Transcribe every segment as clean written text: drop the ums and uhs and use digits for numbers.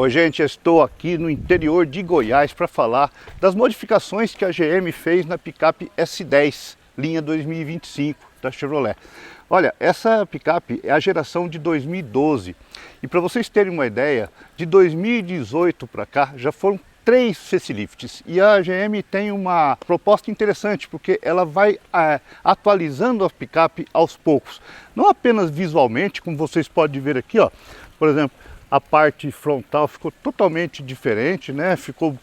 Oi gente, eu estou aqui no interior de Goiás para falar das modificações que a GM fez na picape S10, linha 2025 da Chevrolet. Olha, essa picape é a geração de 2012 e para vocês terem uma ideia, de 2018 para cá já foram 3 facelifts e a GM tem uma proposta interessante porque ela vai atualizando a picape aos poucos, não apenas visualmente, como vocês podem ver aqui, ó, por exemplo, a parte frontal ficou totalmente diferente, né? Ficou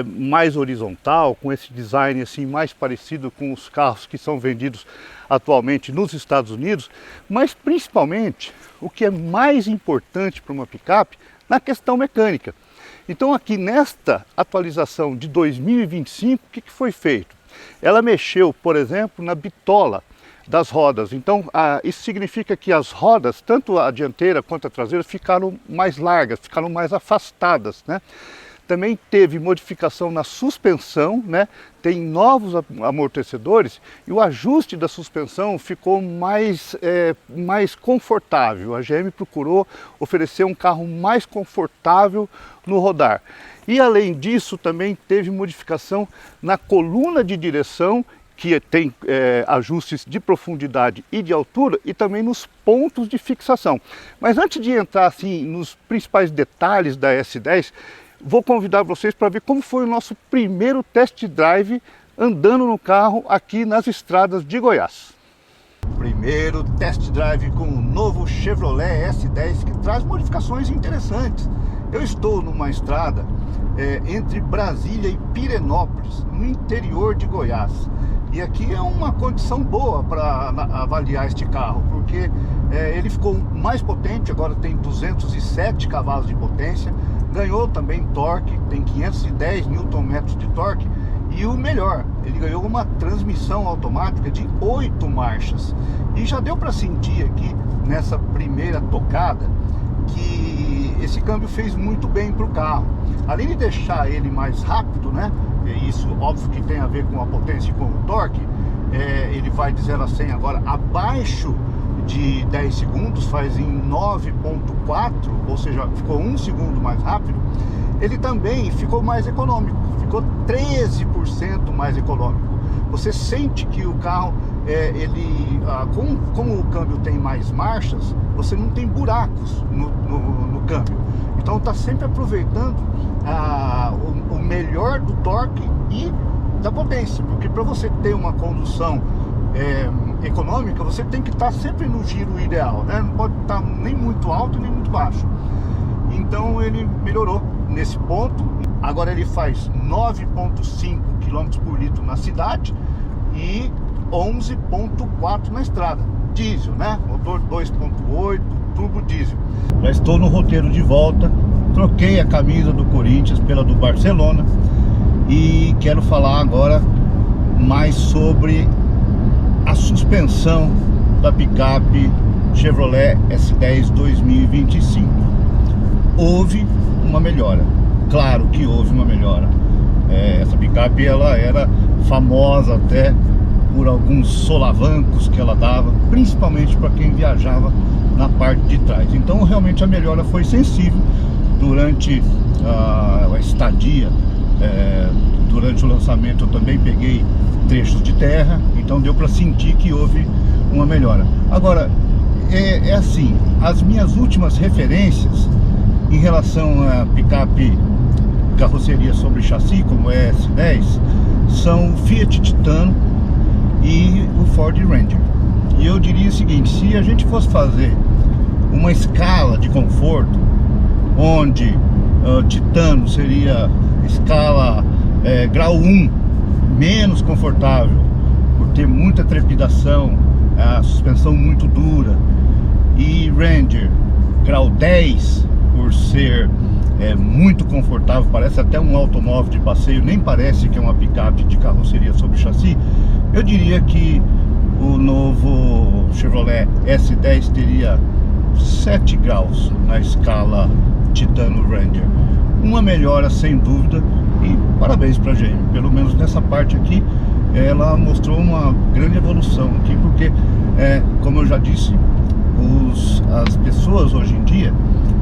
mais horizontal, com esse design assim mais parecido com os carros que são vendidos atualmente nos Estados Unidos, mas principalmente o que é mais importante para uma picape na questão mecânica. Então aqui nesta atualização de 2025, o que foi feito? Ela mexeu, por exemplo, na bitola das rodas. Então isso significa que as rodas, tanto a dianteira quanto a traseira, ficaram mais largas, ficaram mais afastadas, né? Também teve modificação na suspensão, né? Tem novos amortecedores e o ajuste da suspensão ficou mais confortável. A GM procurou oferecer um carro mais confortável no rodar. E além disso também teve modificação na coluna de direção, que tem ajustes de profundidade e de altura e também nos pontos de fixação. Mas antes de entrar assim nos principais detalhes da S10, vou convidar vocês para ver como foi o nosso primeiro test drive andando no carro aqui nas estradas de Goiás. Primeiro test drive com o novo Chevrolet S10 que traz modificações interessantes. Eu estou numa estrada entre Brasília e Pirenópolis, no interior de Goiás. E aqui é uma condição boa para avaliar este carro, porque ele ficou mais potente, agora tem 207 cavalos de potência, ganhou também torque, tem 510 Nm de torque, e o melhor, ele ganhou uma transmissão automática de 8 marchas. E já deu para sentir aqui, nessa primeira tocada, que esse câmbio fez muito bem para o carro. Além de deixar ele mais rápido, né? Isso óbvio que tem a ver com a potência e com o torque. Ele vai de 0 a 100 agora abaixo de 10 segundos, faz em 9.4, ou seja, ficou 1 segundo mais rápido. Ele também ficou mais econômico, ficou 13% mais econômico. Você sente que o carro, como o câmbio tem mais marchas, você não tem buracos no câmbio. Então está sempre aproveitando o melhor do torque e da potência, porque para você ter uma condução econômica, você tem que estar sempre no giro ideal, né? Não pode estar nem muito alto nem muito baixo. Então ele melhorou nesse ponto. Agora ele faz 9,5 km por litro na cidade e 11,4 na estrada. Diesel, né? Motor 2,8, turbo diesel. Já estou no roteiro de volta. Troquei a camisa do Corinthians pela do Barcelona e quero falar agora mais sobre a suspensão da picape Chevrolet S10 2025. Houve uma melhora, claro que houve uma melhora. Essa picape ela era famosa até por alguns solavancos que ela dava, principalmente para quem viajava na parte de trás. Então realmente a melhora foi sensível durante a estadia. Durante o lançamento eu também peguei trechos de terra, então deu para sentir que houve uma melhora. Agora, assim, as minhas últimas referências em relação a picape carroceria sobre chassi, como é S10, são o Fiat Titano e o Ford Ranger. E eu diria o seguinte: se a gente fosse fazer uma escala de conforto, onde Titano seria escala grau 1, menos confortável, por ter muita trepidação, a suspensão muito dura, e Ranger grau 10, por ser muito confortável, parece até um automóvel de passeio, nem parece que é uma picape de carroceria sobre chassi, eu diria que o novo Chevrolet S10 teria 7 graus na escala Titano Ranger. Uma melhora sem dúvida, e parabéns para a GM, pelo menos nessa parte aqui ela mostrou uma grande evolução aqui, porque como eu já disse, as pessoas hoje em dia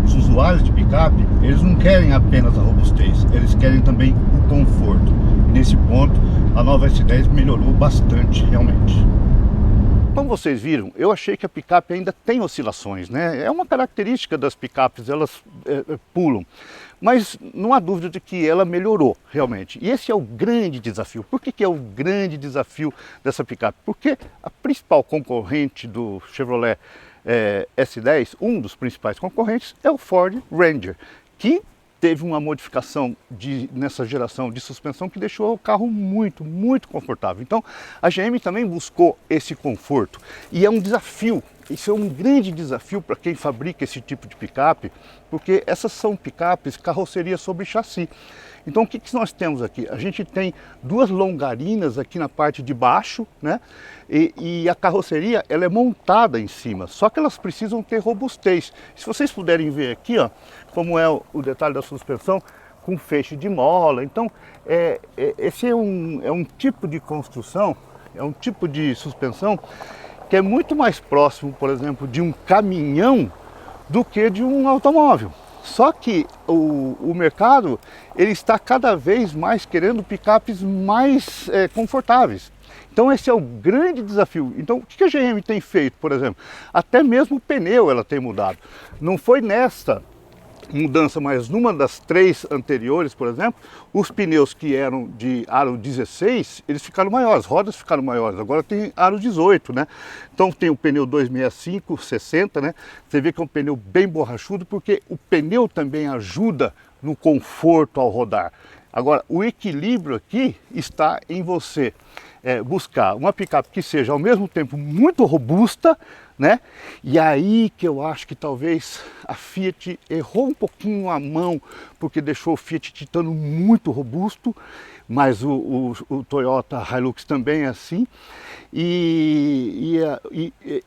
os usuários de picape, eles não querem apenas a robustez, eles querem também o conforto. E nesse ponto, a nova S10 melhorou bastante, realmente. Como vocês viram, eu achei que a picape ainda tem oscilações, né? É uma característica das picapes, elas pulam. Mas não há dúvida de que ela melhorou, realmente. E esse é o grande desafio. Por que é o grande desafio dessa picape? Porque a principal concorrente do Chevrolet S10, um dos principais concorrentes, é o Ford Ranger, que teve uma modificação nessa geração de suspensão que deixou o carro muito, muito confortável. Então, a GM também buscou esse conforto. E é um desafio, isso é um grande desafio para quem fabrica esse tipo de picape, porque essas são picapes, carroceria sobre chassi. Então, o que nós temos aqui? A gente tem duas longarinas aqui na parte de baixo, né? E a carroceria, ela é montada em cima, só que elas precisam ter robustez. Se vocês puderem ver aqui, ó, como é o detalhe da suspensão, com feixe de mola. Então, esse é um tipo de construção, é um tipo de suspensão que é muito mais próximo, por exemplo, de um caminhão do que de um automóvel. Só que o mercado, ele está cada vez mais querendo picapes mais confortáveis. Então esse é o grande desafio. Então o que a GM tem feito, por exemplo? Até mesmo o pneu ela tem mudado. Não foi nesta mudança, mas numa das três anteriores, por exemplo, os pneus que eram de aro 16, eles ficaram maiores, as rodas ficaram maiores, agora tem aro 18, né? Então tem o pneu 265, 60, né? Você vê que é um pneu bem borrachudo, porque o pneu também ajuda no conforto ao rodar. Agora, o equilíbrio aqui está em você buscar uma picape que seja ao mesmo tempo muito robusta, né? E aí que eu acho que talvez a Fiat errou um pouquinho a mão, porque deixou o Fiat Titano muito robusto, mas o Toyota Hilux também é assim. E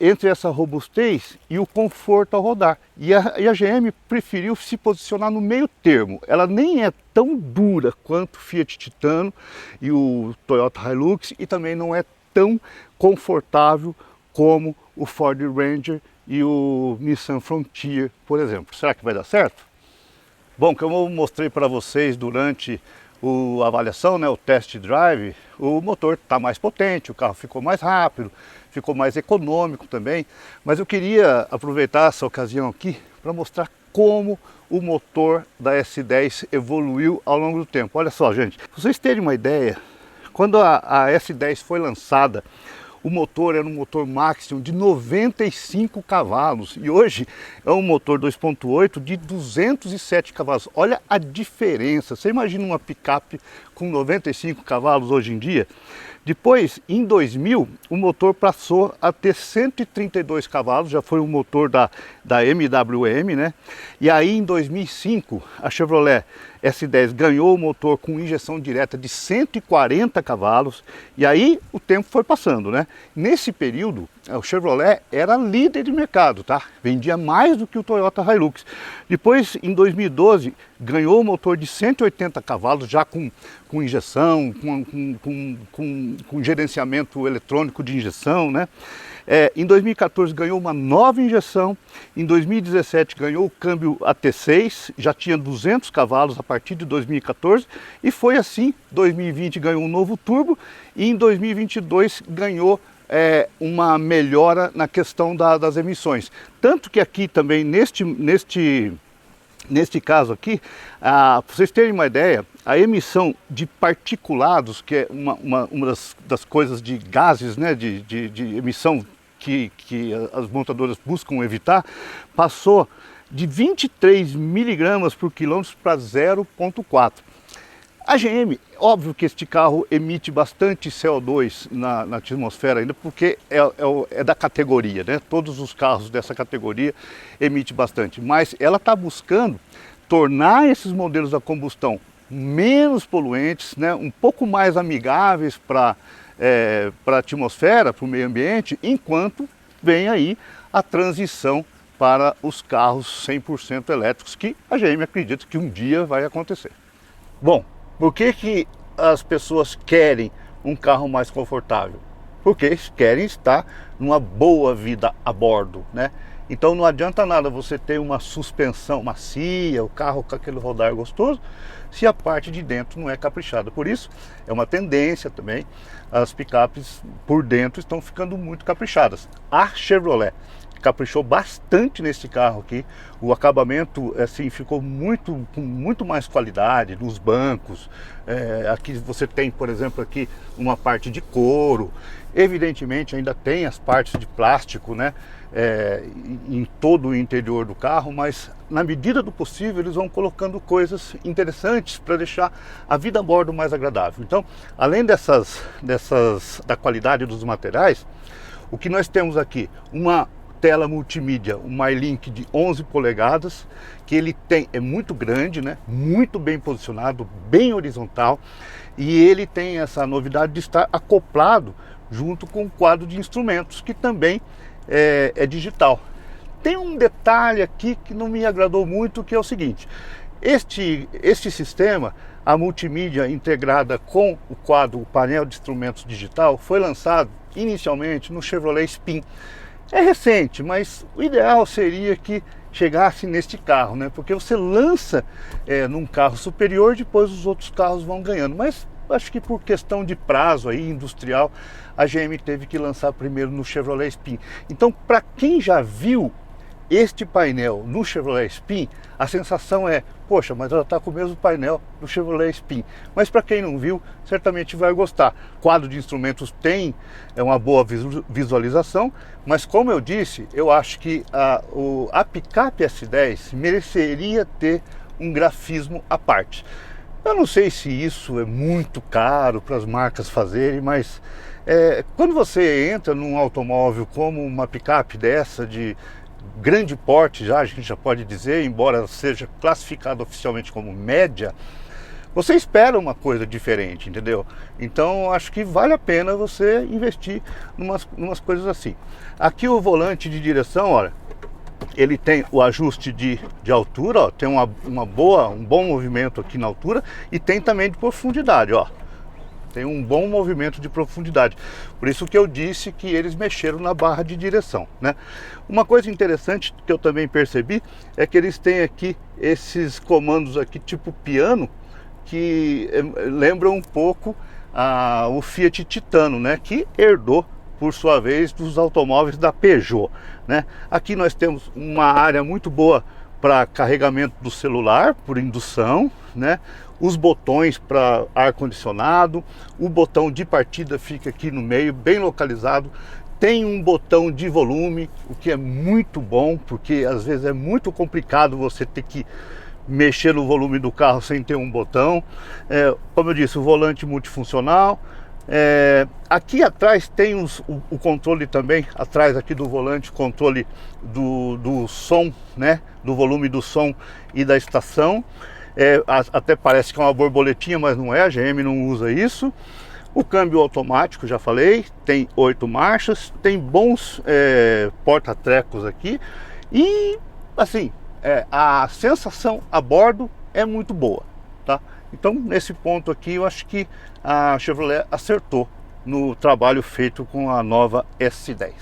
entre essa robustez e o conforto ao rodar. E a GM preferiu se posicionar no meio termo. Ela nem é tão dura quanto o Fiat Titano e o Toyota Hilux, e também não é tão confortável como o Ford Ranger e o Nissan Frontier, por exemplo. Será que vai dar certo? Bom, como eu mostrei para vocês durante a avaliação, né, o test drive, o motor está mais potente, o carro ficou mais rápido, ficou mais econômico também, mas eu queria aproveitar essa ocasião aqui para mostrar como o motor da S10 evoluiu ao longo do tempo. Olha só, gente, para vocês terem uma ideia, quando a S10 foi lançada, o motor era um motor Maxion de 95 cavalos e hoje é um motor 2.8 de 207 cavalos. Olha a diferença. Você imagina uma picape com 95 cavalos hoje em dia? Depois, em 2000, o motor passou a ter 132 cavalos, já foi um motor da MWM, né? E aí, em 2005, a Chevrolet S10 ganhou o motor com injeção direta de 140 cavalos, e aí o tempo foi passando, né? Nesse período, o Chevrolet era líder de mercado, tá? Vendia mais do que o Toyota Hilux. Depois, em 2012, ganhou o motor de 180 cavalos, já com injeção, com gerenciamento eletrônico de injeção, né? Em 2014 ganhou uma nova injeção, em 2017 ganhou o câmbio AT6, já tinha 200 cavalos a partir de 2014, e foi assim, 2020 ganhou um novo turbo, e em 2022 ganhou uma melhora na questão das emissões. Tanto que aqui também, neste caso aqui, para vocês terem uma ideia, a emissão de particulados, que é uma das coisas de gases, né, de emissão que as montadoras buscam evitar, passou de 23 miligramas por quilômetro para 0,4. A GM, óbvio que este carro emite bastante CO2 na atmosfera ainda, porque é da categoria, né? Todos os carros dessa categoria emitem bastante, mas ela está buscando tornar esses modelos a combustão menos poluentes, né? Um pouco mais amigáveis para a atmosfera, para o meio ambiente, enquanto vem aí a transição para os carros 100% elétricos, que a GM acredita que um dia vai acontecer. Bom, por que as pessoas querem um carro mais confortável? Porque querem estar numa boa vida a bordo, né? Então não adianta nada você ter uma suspensão macia, o carro com aquele rodar gostoso, se a parte de dentro não é caprichada. Por isso, é uma tendência também, as picapes por dentro estão ficando muito caprichadas. A Chevrolet caprichou bastante nesse carro aqui, o acabamento assim ficou com muito mais qualidade nos bancos. Aqui você tem, por exemplo, aqui uma parte de couro, evidentemente ainda tem as partes de plástico, né, em todo o interior do carro, mas na medida do possível eles vão colocando coisas interessantes para deixar a vida a bordo mais agradável. Então, além da qualidade dos materiais, o que nós temos aqui, uma tela multimídia, um MyLink de 11 polegadas, que ele é muito grande, né? Muito bem posicionado, bem horizontal, e ele tem essa novidade de estar acoplado junto com o quadro de instrumentos, que também é digital. Tem um detalhe aqui que não me agradou muito, que é o seguinte: este sistema, a multimídia integrada com o quadro, o painel de instrumentos digital, foi lançado inicialmente no Chevrolet Spin. É recente, mas o ideal seria que chegasse neste carro, né? Porque você lança num carro superior, depois os outros carros vão ganhando. Mas acho que por questão de prazo aí, industrial, a GM teve que lançar primeiro no Chevrolet Spin. Então, para quem já viu este painel no Chevrolet Spin, a sensação é, poxa, mas ela está com o mesmo painel do Chevrolet Spin. Mas para quem não viu, certamente vai gostar. Quadro de instrumentos tem uma boa visualização, mas como eu disse, eu acho que a picape S10 mereceria ter um grafismo à parte. Eu não sei se isso é muito caro para as marcas fazerem, mas quando você entra num automóvel como uma picape dessa de grande porte, a gente já pode dizer, embora seja classificado oficialmente como média, você espera uma coisa diferente, entendeu? Então acho que vale a pena você investir numas coisas assim. Aqui o volante de direção, olha, ele tem o ajuste de altura, ó, tem um bom movimento aqui na altura, e tem também de profundidade, ó. Tem um bom movimento de profundidade. Por isso que eu disse que eles mexeram na barra de direção, né? Uma coisa interessante que eu também percebi é que eles têm aqui esses comandos aqui tipo piano, que lembram um pouco o Fiat Titano, né? Que herdou, por sua vez, dos automóveis da Peugeot, né? Aqui nós temos uma área muito boa para carregamento do celular por indução, né? Os botões para ar-condicionado, o botão de partida fica aqui no meio, bem localizado. Tem um botão de volume, o que é muito bom, porque às vezes é muito complicado você ter que mexer no volume do carro sem ter um botão. Como eu disse, o volante multifuncional. Aqui atrás tem o controle também, atrás aqui do volante, controle do som, né? Do volume do som e da estação. Até parece que é uma borboletinha, mas não é, a GM não usa isso. O câmbio automático, já falei, tem 8 marchas, tem bons porta-trecos aqui, e assim, a sensação a bordo é muito boa, tá? Então nesse ponto aqui eu acho que a Chevrolet acertou no trabalho feito com a nova S10.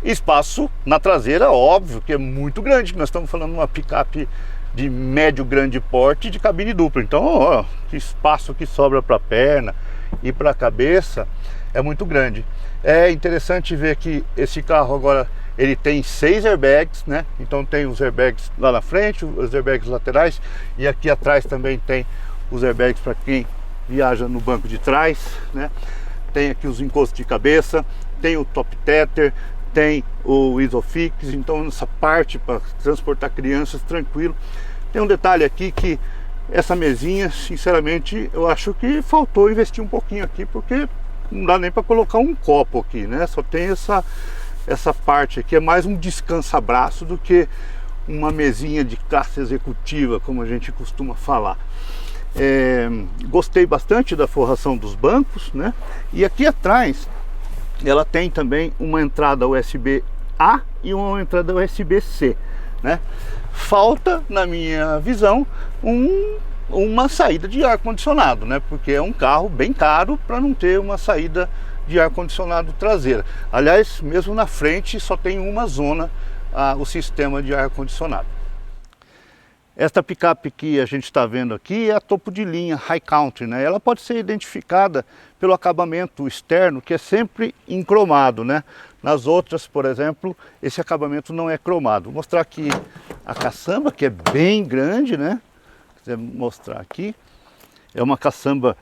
Espaço na traseira, óbvio que é muito grande, nós estamos falando de uma picape de médio grande porte de cabine dupla. Então, ó, que espaço que sobra para a perna e para a cabeça é muito grande. É interessante ver que esse carro agora ele tem 6 airbags, né? Então tem os airbags lá na frente, os airbags laterais, e aqui atrás também tem os airbags para quem viaja no banco de trás, né? Tem aqui os encostos de cabeça, tem o top tether, tem o Isofix, então essa parte para transportar crianças tranquilo. Tem um detalhe aqui que essa mesinha, sinceramente, eu acho que faltou investir um pouquinho aqui, porque não dá nem para colocar um copo aqui, né? Só tem essa parte aqui, é mais um descansa-braço do que uma mesinha de classe executiva, como a gente costuma falar. Gostei bastante da forração dos bancos, né? E aqui atrás ela tem também uma entrada USB-A e uma entrada USB-C, né? Falta, na minha visão, uma saída de ar-condicionado, né? Porque é um carro bem caro para não ter uma saída de ar-condicionado traseira. Aliás, mesmo na frente só tem uma zona o sistema de ar-condicionado. Esta picape que a gente está vendo aqui é a topo de linha High Country, né? Ela pode ser identificada pelo acabamento externo, que é sempre em cromado, né? Nas outras, por exemplo, esse acabamento não é cromado. Vou mostrar aqui a caçamba, que é bem grande, né? Se quiser mostrar aqui, é uma caçamba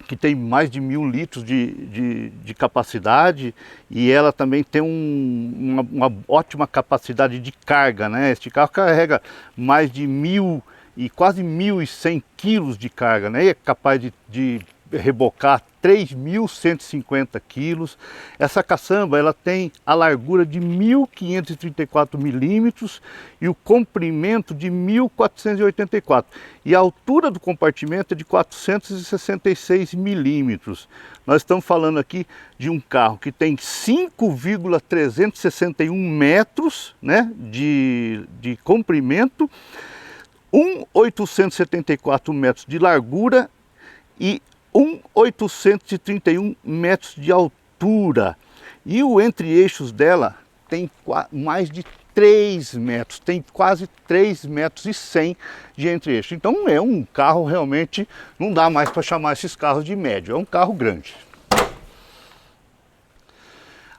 que tem mais de 1000 litros de capacidade, e ela também tem uma ótima capacidade de carga, né? Este carro carrega mais de 1000 e quase 1100 quilos de carga, né? E é capaz de rebocar 3.150 quilos. Essa caçamba ela tem a largura de 1.534 milímetros e o comprimento de 1.484, e a altura do compartimento é de 466 milímetros. Nós estamos falando aqui de um carro que tem 5,361 metros, né, de comprimento, 1.874 metros de largura e 1.831 metros de altura. E o entre-eixos dela tem mais de 3 metros, tem quase 3,1 metros de entre-eixo. Então é um carro realmente, não dá mais para chamar esses carros de médio, é um carro grande.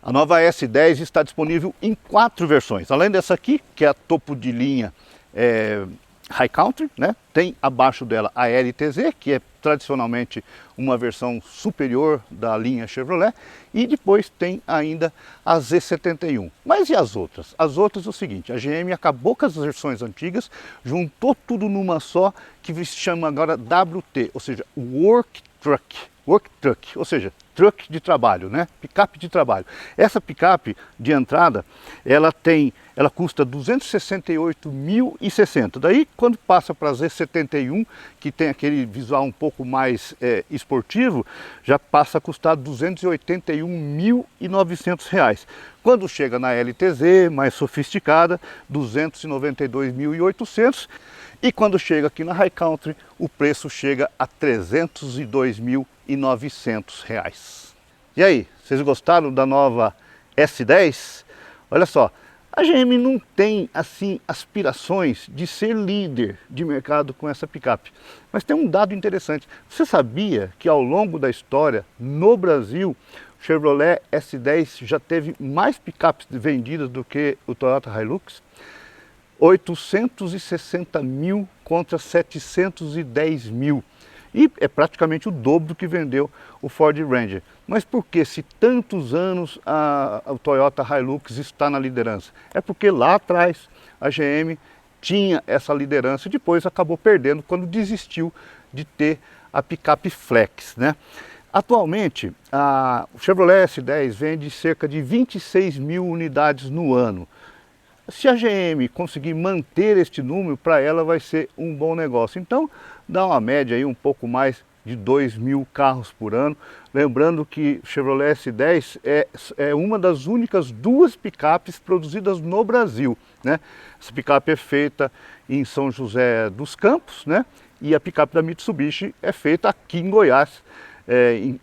A nova S10 está disponível em 4 versões, além dessa aqui, que é a topo de linha High Country, né? Tem abaixo dela a LTZ, que é tradicionalmente uma versão superior da linha Chevrolet, e depois tem ainda a Z71. Mas e as outras? As outras é o seguinte, a GM acabou com as versões antigas, juntou tudo numa só, que se chama agora WT, ou seja, Work Truck, ou seja, truck de trabalho, né? Picape de trabalho. Essa picape de entrada, ela custa 268.060. Daí, quando passa para a Z71, que tem aquele visual um pouco mais esportivo, já passa a custar R$ 281.900. Quando chega na LTZ, mais sofisticada, R$ 292.800. E quando chega aqui na High Country, o preço chega a R$ 302.900. E aí, vocês gostaram da nova S10? Olha só, a GM não tem assim aspirações de ser líder de mercado com essa picape. Mas tem um dado interessante. Você sabia que ao longo da história, no Brasil, o Chevrolet S10 já teve mais picapes vendidas do que o Toyota Hilux? 860 mil contra 710 mil. E é praticamente o dobro que vendeu o Ford Ranger. Mas por que, se tantos anos o Toyota Hilux está na liderança? É porque lá atrás a GM tinha essa liderança e depois acabou perdendo quando desistiu de ter a picape Flex, né? Atualmente, o Chevrolet S10 vende cerca de 26 mil unidades no ano. Se a GM conseguir manter este número, para ela vai ser um bom negócio. Então, dá uma média aí um pouco mais de 2.000 carros por ano. Lembrando que o Chevrolet S10 é uma das únicas 2 picapes produzidas no Brasil, né? Essa picape é feita em São José dos Campos, né? E a picape da Mitsubishi é feita aqui em Goiás,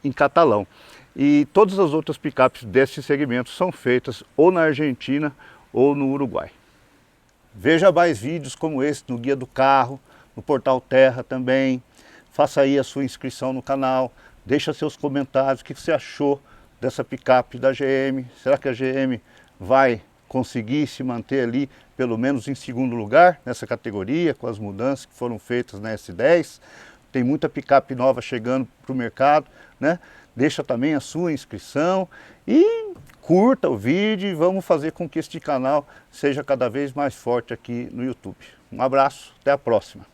em Catalão. E todas as outras picapes desse segmento são feitas ou na Argentina ou no Uruguai. Veja mais vídeos como esse no Guia do Carro, no Portal Terra também. Faça aí a sua inscrição no canal, deixa seus comentários, o que você achou dessa picape da GM. Será que a GM vai conseguir se manter ali, pelo menos em segundo lugar, nessa categoria, com as mudanças que foram feitas na S10? Tem muita picape nova chegando para o mercado, né? Deixa também a sua inscrição e curta o vídeo e vamos fazer com que este canal seja cada vez mais forte aqui no YouTube. Um abraço, até a próxima.